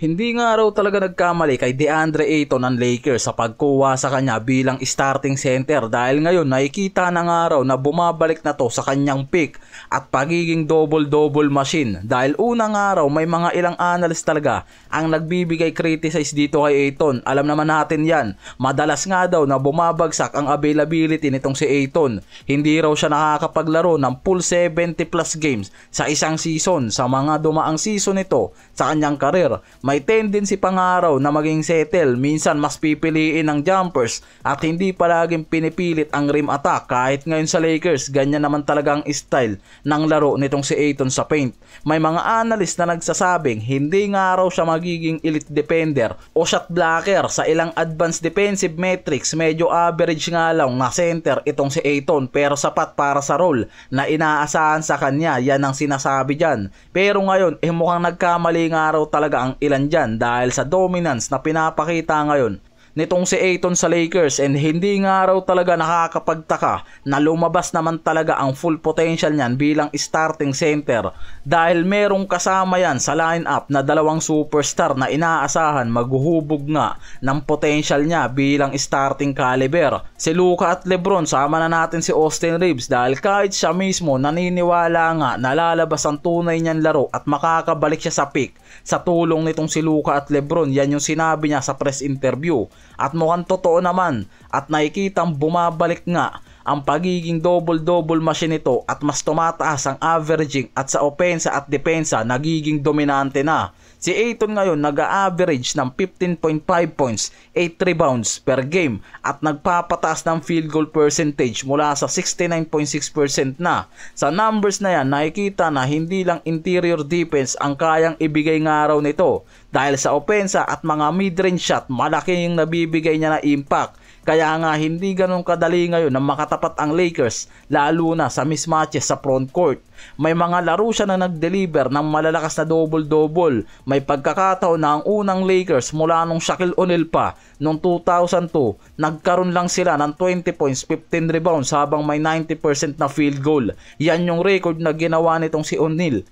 Hindi nga raw talaga nagkamali kay DeAndre Ayton ng Lakers sa pagkuha sa kanya bilang starting center dahil ngayon nakikita na nga raw na bumabalik na to sa kanyang pick at pagiging double-double machine dahil unang araw may mga ilang analyst talaga ang nagbibigay criticize dito kay Ayton. Alam naman natin yan, madalas nga daw na bumabagsak ang availability nitong si Ayton. Hindi raw siya nakakapaglaro ng full 70 plus games sa isang season. Sa mga dumaang season nito sa kanyang karir, may tendency pa nga raw na maging settle, minsan mas pipiliin ng jumpers at hindi palaging pinipilit ang rim attack. Kahit ngayon sa Lakers, ganyan naman talaga ang style ng laro nitong si Ayton sa paint. May mga analyst na nagsasabing hindi nga raw siya magiging elite defender o shot blocker. Sa ilang advanced defensive metrics, medyo average nga lang na center itong si Ayton pero sapat para sa role na inaasahan sa kanya. Yan ang sinasabi dyan. Pero ngayon, mukhang nagkamali nga raw talaga ang ilan dyan dahil sa dominance na pinapakita ngayon nitong si Ayton sa Lakers, and hindi nga raw talaga nakakapagtaka na lumabas naman talaga ang full potential niyan bilang starting center dahil merong kasama yan sa lineup na dalawang superstar na inaasahan maghuhubog nga ng potential niya bilang starting caliber. Si Luka at LeBron, sama na natin si Austin Reeves dahil kahit siya mismo naniniwala nga na lalabas ang tunay niyang laro at makakabalik siya sa peak sa tulong nitong si Luka at LeBron. Yan yung sinabi niya sa press interview. At mukhang totoo naman at nakikitang bumabalik nga ang pagiging double-double machine nito at mas tumataas ang averaging at sa opensa at depensa nagiging dominante na. Si Ayton ngayon nag-a-average ng 15.5 points, 8 rebounds per game at nagpapataas ng field goal percentage mula sa 69.6% na. Sa numbers na yan, nakikita na hindi lang interior defense ang kayang ibigay nga raw nito dahil sa opensa at mga mid-range shot, malaki yung nabibigay niya na impact. Kaya nga hindi ganun kadali ngayon na makatapat ang Lakers lalo na sa mismatches sa front court. May mga laro siya na nag-deliver ng malalakas na double-double. May pagkakataon na ang unang Lakers mula nung Shaquille O'Neal pa noong 2002, nagkaroon lang sila ng 20 points, 15 rebounds habang may 90% na field goal. Yan yung record na ginawa nitong si O'Neal.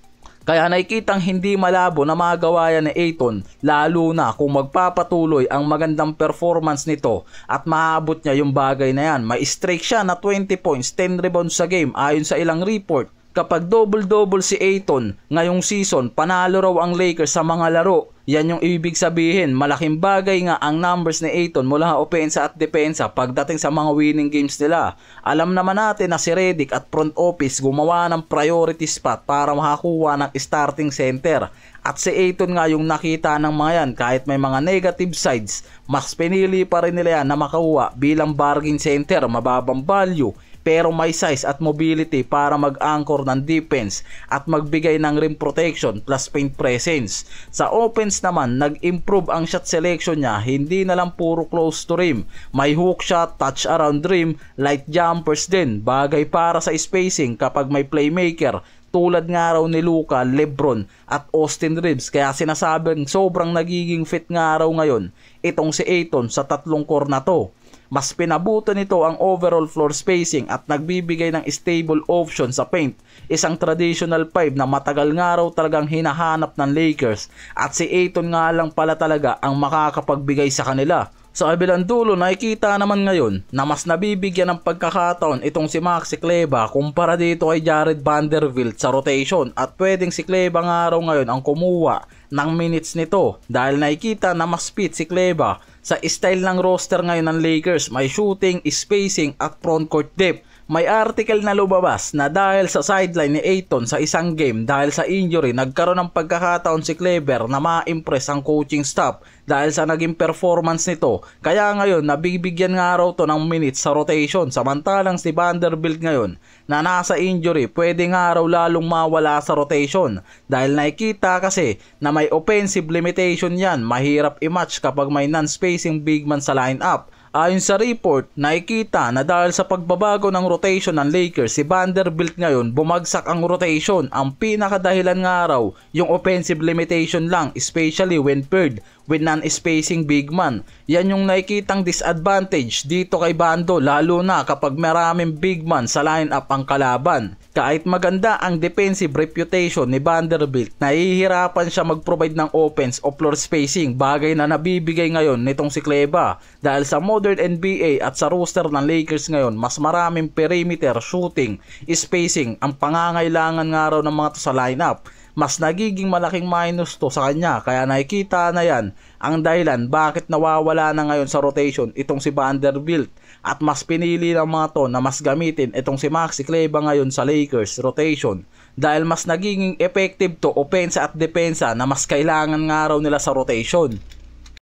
Kaya nakikitang hindi malabo na magawa yan ni Ayton lalo na kung magpapatuloy ang magandang performance nito at maabot niya yung bagay na yan. May streak siya na 20 points, 10 rebounds sa game ayon sa ilang report. Kapag double-double si Ayton ngayong season, panalo raw ang Lakers sa mga laro. Yan yung ibig sabihin, malaking bagay nga ang numbers ni Ayton mula opensa at depensa pagdating sa mga winning games nila. Alam naman natin na si Redick at front office gumawa ng priority spot para makakuha ng starting center. At si Ayton nga yung nakita ng mga yan, kahit may mga negative sides, mas pinili pa rin nila yan na makakuha bilang bargain center, mababang value. Pero may size at mobility para mag-anchor ng defense at magbigay ng rim protection plus paint presence. Sa offense naman, nag-improve ang shot selection niya, hindi na lang puro close to rim. May hook shot, touch around rim, light jumpers din, bagay para sa spacing kapag may playmaker tulad nga raw ni Luka, LeBron at Austin Reeves. Kaya sinasabing sobrang nagiging fit nga raw ngayon itong si Ayton sa tatlong core na to. Mas pinabuto nito ang overall floor spacing at nagbibigay ng stable option sa paint. Isang traditional 5 na matagal nga raw talagang hinahanap ng Lakers at si Ayton nga lang pala talaga ang makakapagbigay sa kanila. Sa kabilang dulo, nakikita naman ngayon na mas nabibigyan ng pagkakataon itong si Maxi Kleber kumpara dito kay Jared Vanderbilt sa rotation at pwedeng si Kleber nga raw ngayon ang kumuha ng minutes nito dahil nakikita na mas fit si Kleber sa style ng roster ngayon ng Lakers. May shooting, spacing at front court depth. May article na lumabas na dahil sa sideline ni Ayton sa isang game dahil sa injury, nagkaroon ng pagkakataon si Kleber na ma-impress ang coaching staff dahil sa naging performance nito. Kaya ngayon nabibigyan nga raw to ng minutes sa rotation. Samantalang si Vanderbilt ngayon na nasa injury, pwede nga raw lalong mawala sa rotation dahil nakikita kasi na may offensive limitation yan. Mahirap i-match kapag may non-spacing big man sa lineup. Ayon sa report, nakikita na dahil sa pagbabago ng rotation ng Lakers, si Vanderbilt ngayon bumagsak ang rotation. Ang pinakadahilan nga raw, yung offensive limitation lang, especially when paired with non-spacing big man. Yan yung nakikitang disadvantage dito kay Bando, lalo na kapag maraming big man sa lineup ang kalaban. Kahit maganda ang defensive reputation ni Vanderbilt, nahihirapan siya mag-provide ng offense o floor spacing, bagay na nabibigay ngayon nitong si Kleba. Dahil sa modern NBA at sa roster ng Lakers ngayon, mas maraming perimeter shooting, spacing ang pangangailangan nga raw ng mga to sa lineup. Mas nagiging malaking minus to sa kanya, kaya nakikita na yan ang dahilan bakit nawawala na ngayon sa rotation itong si Vanderbilt. At mas pinili ng mga to na mas gamitin itong si Maxi Kleba ngayon sa Lakers rotation, dahil mas nagiging effective to opensa at depensa na mas kailangan nga raw nila sa rotation.